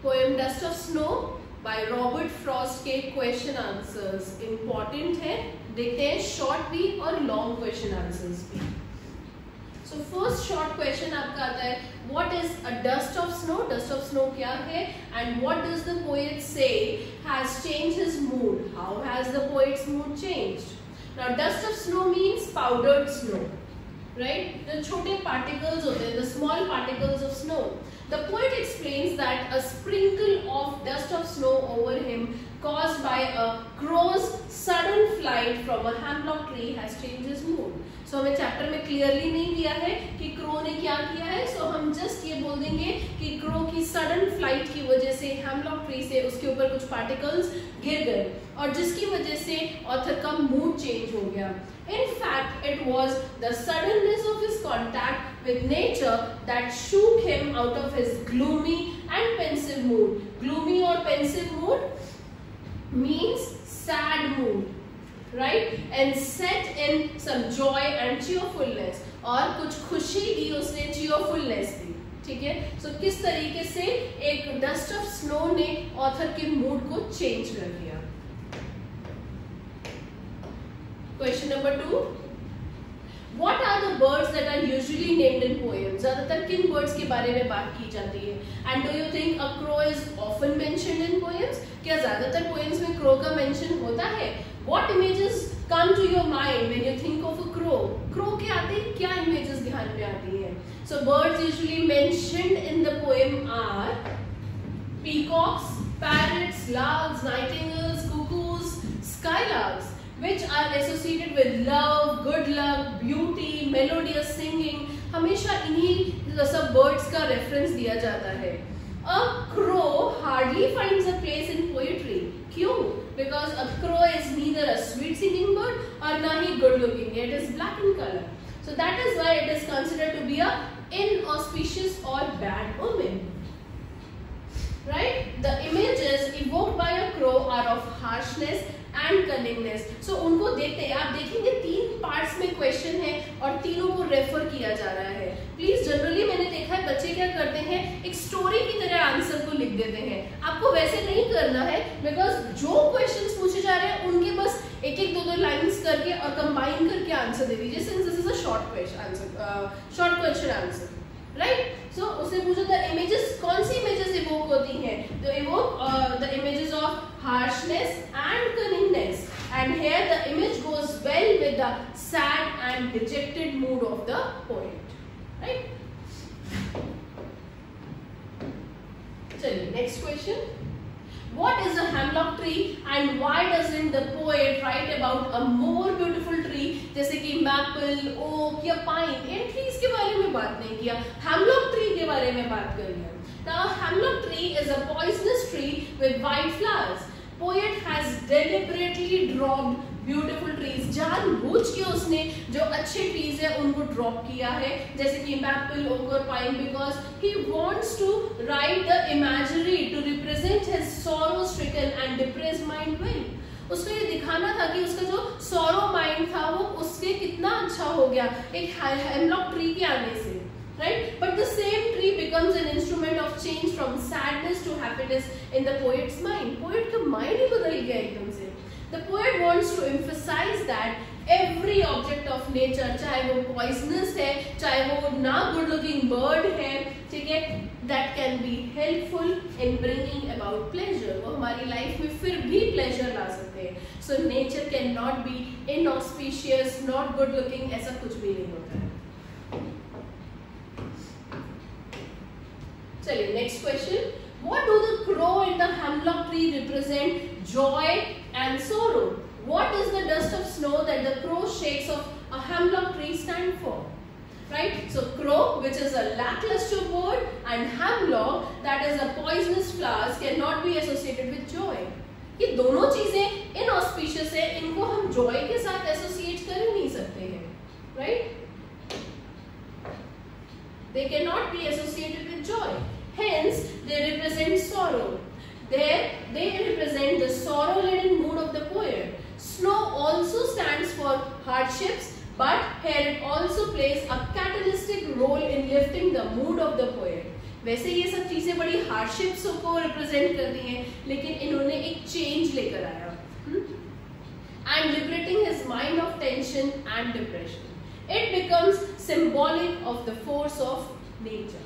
Poem dust of snow by Robert Frost के question answers important है, देखते हैं शॉर्ट भी और लॉन्ग क्वेश्चन आंसर्स भी। सो फर्स्ट शॉर्ट क्वेश्चन आपका आता है, what is a dust of snow? Dust of snow क्या है and what does the poet say has changed his mood? How has the poet's mood changed? Now dust of snow means powdered snow, right? जो छोटे particles होते हैं, the small particles of snow. The poet explains that a sprinkle of dust of snow over him caused by a crow's sudden flight from a hemlock tree has changed his mood. So हमें chapter में clearly नहीं दिया है कि crow ने क्या किया है, सो हम जस्ट ये बोल देंगे कि क्रो की सडन फ्लाइट की वजह से हेमलॉक ट्री से उसके ऊपर कुछ पार्टिकल्स गिर गए और जिसकी वजह से ऑथर का मूड चेंज हो गया. In fact, it was the suddenness of his contact with nature that shook him out of his gloomy and pensive mood. Gloomy or pensive mood means sad mood, right? And set in some joy and cheerfulness. और कुछ खुशी दी उसने, cheerfulness दी, ठीक है? So किस तरीके से एक dust of snow ने ऑथर के मूड को चेंज कर दिया. Question number 2. What are the birds that are usually named in poems? ज़्यादातर किन birds के बारे में बात की जाती है? And do you think a crow is often mentioned in poems? क्या ज़्यादातर poems में crow का mention होता है? What images come to your mind when you think of a crow? Crow के आते क्या images ध्यान में आती है? So birds usually mentioned in the poem are peacocks, parrots, larks, nightingales, cuckoos, skylarks, which are associated with love, good luck, beauty, melodious singing. हमेशा इन्हीं सब birds का reference दिया जाता है. A crow hardly finds a place in poetry. क्यों? Because a crow is neither a sweet singing bird और ना ही good looking. It is black in color. So that is why it is considered to be a inauspicious or bad omen. Right? The images evoked by a crow are of harshness and cunningness. So उनको देखते हैं, आप देखेंगे 3 parts में question है और तीनों को रेफर किया जा रहा है. प्लीज जनरली मैंने देखा है बच्चे क्या करते हैं, एक स्टोरी की तरह आंसर को लिख देते हैं. आपको वैसे नहीं करना है, बिकॉज जो क्वेश्चंस पूछे जा रहे हैं उनके बस एक-एक 2-2 लाइंस करके और कंबाइन करके आंसर दे दीजिए. Since this is a short question answer, right? So उसने पूछा था इमेजेस, कौन सी इमेजेस इवोक होती हैं? तो evoke the images of harshness and cunningness, and here the image goes well with the sad and dejected mood of the poet, right? चलिए next question. What is a hemlock tree and why doesn't the poet write about a more beautiful tree जैसे कि maple, oak या pine? इन trees के बारे में बात नहीं किया, hemlock tree के बारे में बात कर लिया. The hemlock tree is a poisonous tree with white flowers. Poet has deliberately dropped beautiful trees. जानबूझ के उसने जो अच्छे trees है उनको drop किया है, जैसे कि maple, oak और pine, because he wants to write the imagery to represent his sorrow-stricken and depressed mind well. उसको ये दिखाना था कि उसका जो sorrow mind था वो उसके कितना अच्छा हो गया एक hemlock tree के आने से. Right? But the same tree becomes an instrument of change from sadness to happiness in the poet's mind. Poet का mind ही बदल गया एकदम से. The poet wants to emphasize that every object of nature, चाहे वो poisonous है, चाहे वो ना good looking bird है, ठीक है, that can be helpful in bringing about pleasure. वो हमारी life में फिर भी pleasure ला सकते हैं. So nature cannot be inauspicious, not good looking, ऐसा कुछ भी नहीं होता है. चलिए next question. What do the crow and the hemlock tree represent? Joy and sorrow. What is the dust of snow that the crow shakes of a hemlock tree stand for? Right? So crow, which is a lackluster bird, and hemlock, that is a poisonous flowers, cannot be associated with joy. ये दोनों चीजें inauspicious है, इनको हम joy के साथ associate कर ही नहीं सकते हैं, right? They cannot be associated with joy. Hence, they represent sorrow. There, they represent the sorrow-laden mood of the poet. Snow also stands for hardships, but here it also plays a catalytic role in lifting the mood of the poet. वैसे ये सब चीजें बड़ी hardships को represent करती हैं, लेकिन इन्होंने एक चेंज लेकर आया। And liberating his mind of tension and depression, it becomes symbolic of the force of nature.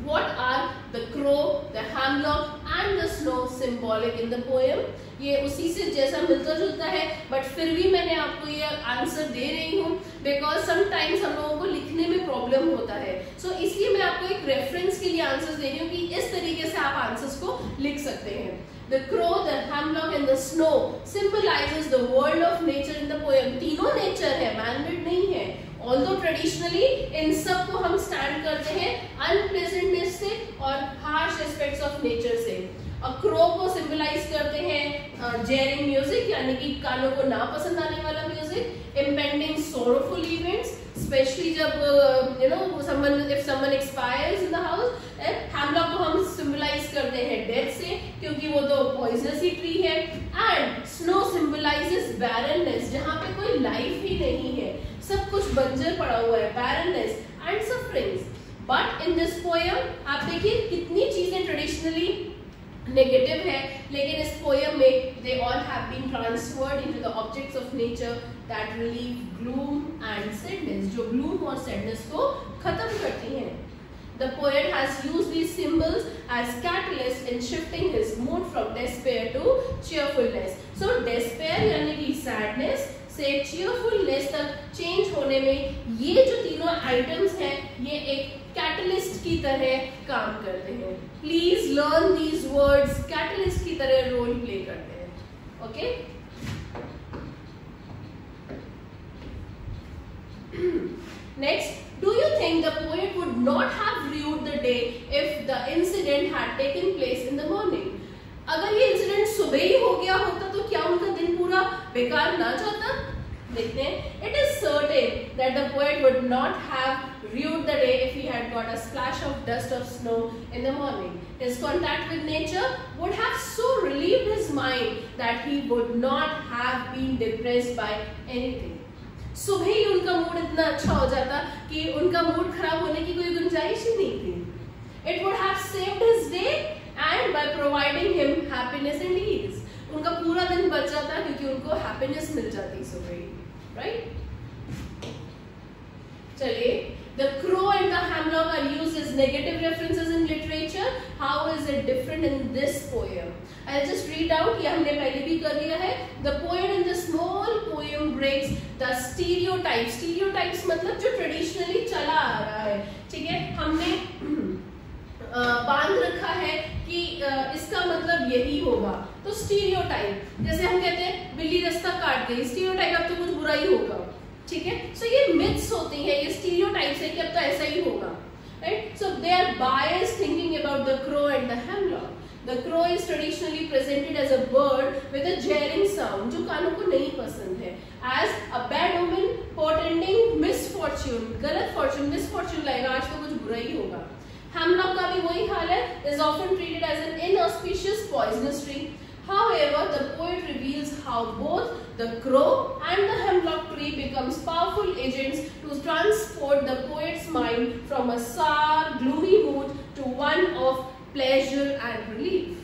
What are the crow, the hemlock and the snow symbolic in the poem? ये उसी से जैसा मिलता जुलता है, बट फिर भी मैंने आपको ये आंसर दे रही हूँ बिकॉज समटाइम्स हम लोगों को लिखने में प्रॉब्लम होता है। सो इसलिए मैं आपको एक रेफरेंस के लिए आंसर दे रही हूँ कि इस तरीके से आप आंसर्स को लिख सकते हैं। The crow, the hemlock and the snow symbolizes the world of nature in the poem. तीनों नेचर है, मैन-मेड नहीं है। Although traditionally इन सब को हम स्टैंड करते हैं अनप्लेजेंटनेस से और हार्श एस्पेक्ट्स ऑफ नेचर से। क्रो को सिंबलाइज करते हैं जेरिंग म्यूजिक, यानी कि कानों को ना पसंद आने वाला music, impending sorrowful events, specially जब if someone expires in the house। Hemlock को हम सिंबलाइज करते हैं डेथ से, क्योंकि वो तो पॉइजनस ही ट्री है। एंड स्नो सिंबलाइजेस बैरननेस, जहाँ पे कोई लाइफ ही नहीं है, सब कुछ बंजर पड़ा हुआ है, barrenness and sufferings. But in this poem आप देखिए कितनी चीजें ट्रेडिशनली नेगेटिव है, लेकिन इस पोएम में they all have been transferred into the objects of nature that relieve gloom and sadness, जो ग्लूम और सैडनेस को खत्म करती हैं। The poet has used these symbols as catalyst in shifting his mood from despair to cheerfulness. So despair यानी कि sadness से cheerfulness तक चेंज होने में ये जो तीनों आइटम्स हैं ये एक कैटलिस्ट की तरह काम करते हैं। Please learn these words, catalyst की तरह रोल प्ले करते हैं। Okay, next, do you think the poet would not have rued the day if the incident had taken place in the morning? अगर ये इंसिडेंट सुबह ही हो गया होता तो क्या उनका दिन पूरा बेकार ना जाता? देखते हैं। It is certain that the poet would not have rued the day if he had got a splash of dust or snow in the morning. His contact with nature would have so relieved his mind that he would not have been depressed by anything. सुबह ही उनका mood इतना अच्छा हो जाता कि उनका mood खराब होने की कोई गुंजाइश ही नहीं थी। It would have saved his day and by providing him happiness and ease. उनका पूरा दिन बच जाता क्योंकि उनको हैप्पीनेस मिल जाती सुबह ही, राइट? चलिए, the crow and the hemlock are used as negative references in literature. How is it different in this poem? I'll just read out. ये हमने पहले भी कर लिया है। The poet in the small poem breaks the stereotypes. Stereotypes मतलब जो traditionally चला आ रहा है, ठीक है? हमने बांध रखा है कि इसका मतलब यही होगा। तो स्टीरियोटाइप, जैसे हम कहते हैं बिल्ली रास्ता काट गई, स्टीरियोटाइप अब तो कुछ बुरा ही होगा, ठीक है? सो ये मिथ्स होती हैं, ये स्टीरियोटाइप्स है कि अब तो ऐसा ही होगा, right? So they are biased thinking about the crow and the hemlock. The crow is traditionally presented as a bird with a jarring sound, जो कानों को नहीं पसंद है, as a bad omen portending misfortune, गलत fortune, misfortune लाएगा, आज तो कुछ बुरा ही होगा। Hemlock का भी वही हाल है, is often treated as an inauspicious poisonous tree. However, the poet reveals how both the crow and the hemlock tree becomes powerful agents to transport the poet's mind from a sour, gloomy mood to one of pleasure and relief.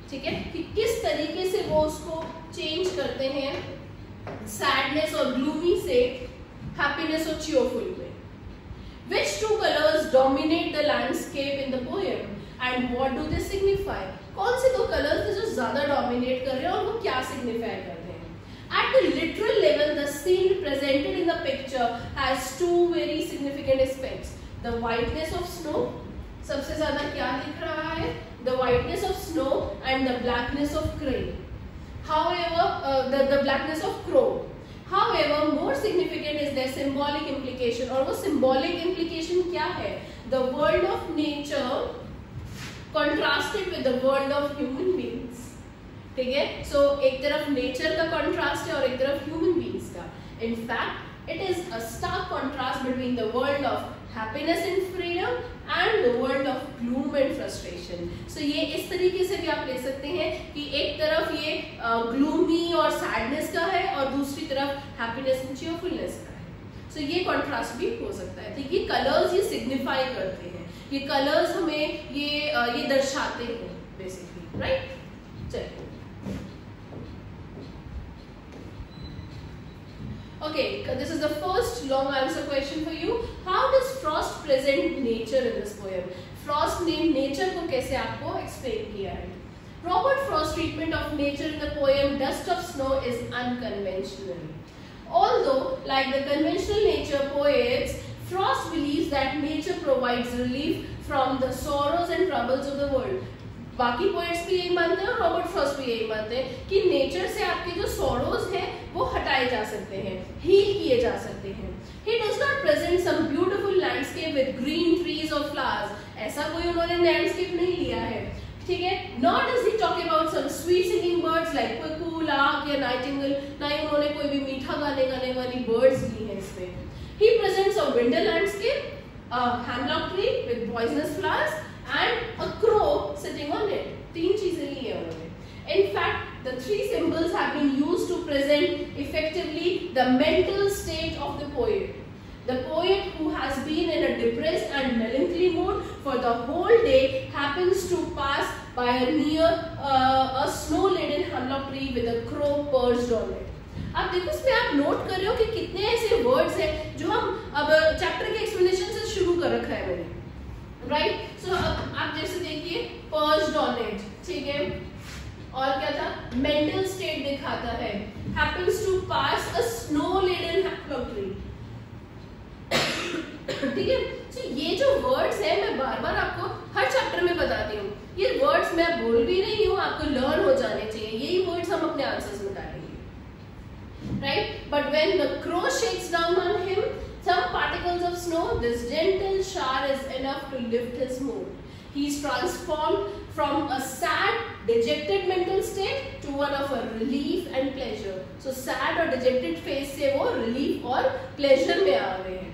ठीक है, कि किस तरीके से वो उसको change करते हैं सैडनेस और ग्लूमी से हैप्पीनेस और cheerful में। Which two colors dominate the landscape in the poem and what do they signify? कौन से दो कलर्स हैं जो ज्यादा डोमिनेट कर रहे हैं और वो क्या सिग्निफाई करते हैं? At the literal level, the scene presented in the picture has two very significant aspects. The whiteness of snow, सबसे ज्यादा क्या दिख रहा है? The whiteness of snow and the blackness of crow. However, the blackness of crow. However, more significant is their symbolic implication. और वो symbolic implication क्या है? The world of nature contrasted with the world of human beings. ठीक है? So एक तरफ nature का contrast है और एक तरफ human beings का. In fact, It is a stark contrast between the world of happiness and freedom and the world of gloom and frustration. So ये इस तरीके से भी आप ले सकते हैं कि एक तरफ ये gloomy और sadness का है और दूसरी तरफ happiness and cheerfulness का है. So ये contrast भी हो सकता है. तो ये colors ये signify करते हैं, ये colors हमें ये दर्शाते हैं basically, right? चलिए. Okay, this is the first long answer question for you. How does Frost present nature in this poem? Frost ने nature को कैसे आपको explain किया है? Robert Frost's treatment of nature in the poem Dust of Snow is unconventional. Although, like the conventional nature poets, Frost believes that nature provides relief from the sorrows and troubles of the world. बाकी poets भी यही मानते हैं और Robert Frost भी यही मानते हैं कि नेचर से आपके जो सॉरोज हैं वो हटाए जा सकते हैं, हील किए जा सकते हैं. He does not present some beautiful landscape with green trees और फ्लावर्स. ऐसा कोई उन्होंने लैंडस्केप नहीं लिया है, ठीक है. Not does he talk about some sweet singing birds like cuckoo, lark या नाइटिंगेल. ना ही उन्होंने कोई भी मीठा गाने गाने वाली बर्ड्स ली हैं इसमें. He presents a winter landscape, a hemlock tree with poisonous flowers and a crow sitting on it. तीन चीजें ली है उन्होंने. In fact, the three symbols have been used to present effectively the mental state of the poet. The poet who has been in a depressed and melancholy mood for the whole day happens to pass by near a snow-laden hemlock tree with a crow perched on it. आप देखो इसमें आप note कर रहे हो कि कितने ऐसे वर्ड्स हैं जो हम अब चैप्टर के एक्सप्लेनेशन से शुरू कर रखा है मैंने, राइट. सो अब आप जैसे देखिए पर्च्ड ऑन इट, ठीक है, और क्या था, मेंटल स्टेट दिखाता है, happens to pass a snow laden hemlock tree, ठीक है. तो ये जो वर्ड्स है मैं बार बार आपको हर चैप्टर में बताती हूँ. ये वर्ड्स मैं बोल भी रही हूँ, आपको लर्न हो जाने चाहिए. यही वर्ड्स हम अपने आंसर्स में डालेंगे, right? But when the crow shakes down on him some particles of snow, this gentle shower is enough to lift his mood. He is transformed from a sad, dejected mental state to one of a relief and pleasure. So sad और dejected phase से वो relief और pleasure में आ गए हैं.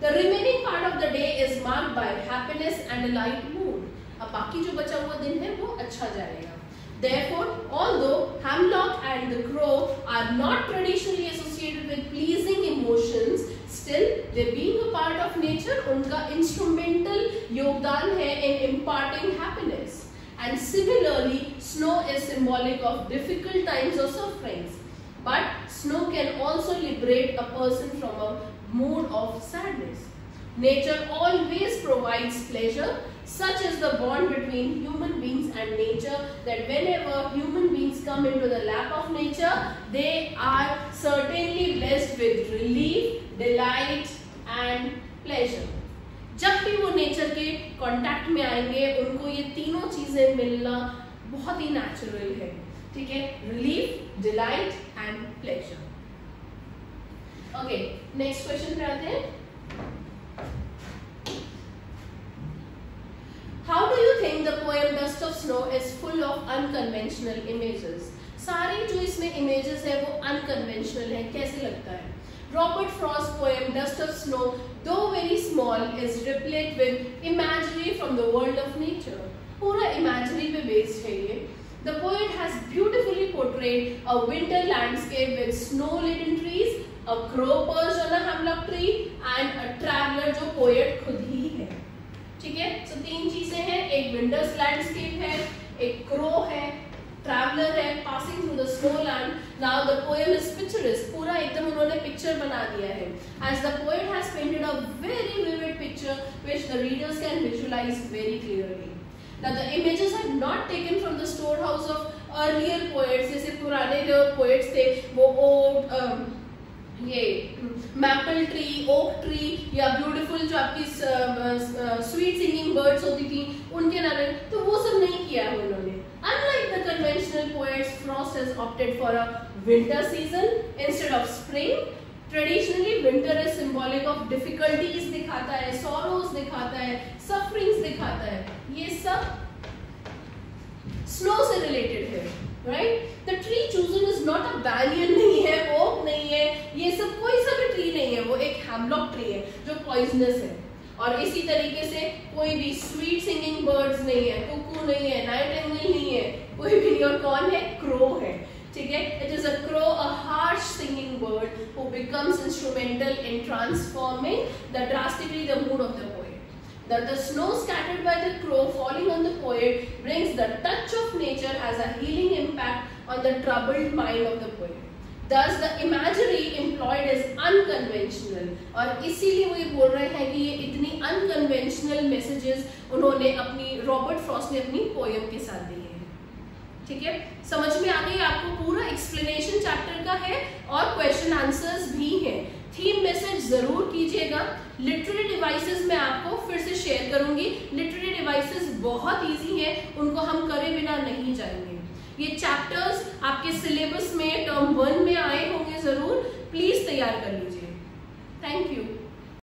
The remaining part of the day is marked by happiness and a light mood. अब बाकी जो बचा हुआ दिन है वो अच्छा जाएगा. Therefore, although hemlock and the crow are not traditionally associated with pleasing emotions, still they being a part of nature, उनका instrumental योगदान है in imparting happiness. And similarly, snow is symbolic of difficult times or sufferings. But snow can also liberate a person from a mood of sadness. Nature always provides pleasure. Such is the bond between human beings and nature that whenever human beings come into the lap of nature, they are certainly blessed with relief, delight and pleasure. जब भी वो nature के contact में आएंगे उनको ये तीनों चीजें मिलना बहुत ही नेचुरल है, ठीक है. Relief, delight and pleasure. Okay, next question पे आते हैं. How do you think the poem Dust of Snow is full of unconventional images? सारे जो इसमें images है वो unconventional है, कैसे लगता है? Robert Frost's poem Dust of Snow, though very small, is replete with imagery from the world of nature. पूरा imagery पे based है ये. The poet has beautifully portrayed a winter landscape with snow-laden trees, a crow perched on a hemlock tree, and a traveler जो poet खुद ही है. ठीक है. So तीन चीजें हैं, एक विंटर्स लैंडस्केप है, एक क्रो है, ट्रैवलर है, passing through the snow land. Now the poem is picturesque, पूरा एकदम उन्होंने पिक्चर बना दिया है. As the poet has painted a very vivid picture which the readers can visualise very clearly. Now the images are not taken from the storehouse of earlier poets. जैसे पुराने जो poets थे वो oak, ये maple tree, oak tree या beautiful जो आपकी sweet singing birds होती थी उनके नाम, तो वो सब नहीं किया है उन्होंने. Unlike the conventional poets, Frost has opted for a winter season instead of spring. Traditionally, winter is symbolic of difficulties दिखाता है, sorrows दिखाता है, sufferings दिखाता है. ये सब snow से related है, right? The tree chosen is not a banyan नहीं है, ओक नहीं है, ये सब कोई सा भी ट्री नहीं है, वो एक हेमलॉक ट्री है जो पॉइजनस है। और इसी तरीके से कोई भी स्वीट सिंगिंग बर्ड्स नहीं है, कुकू नहीं है, नाइटिंगेल नहीं है, कोई भी नहीं। और कौन है? क्रो है, ठीक है। It is a crow, a harsh singing bird who becomes instrumental in transforming the drastically the mood off the poet. The snow scattered by the crow falling on the poet brings the touch of nature as a healing impact on the troubled mind of the poet. Thus the imagery employed is unconventional। और इसीलिए वो ये बोल रहे हैं कि ये इतनी unconventional messages उन्होंने अपनी रॉबर्ट फ्रॉस्ट ने अपनी पोएम के साथ दिए हैं, ठीक है। समझ में आ गई आपको? पूरा एक्सप्लेनेशन चैप्टर का है और क्वेश्चन आंसर्स भी हैं। थीम मैसेज जरूर कीजिएगा। लिटरेरी डिवाइसेस मैं आपको फिर से शेयर करूंगी। लिटरेरी डिवाइसेस बहुत इजी है, उनको हम करे बिना नहीं जाएंगे। ये चैप्टर्स आपके सिलेबस में टर्म 1 में आए होंगे, जरूर प्लीज तैयार कर लीजिए। Thank you.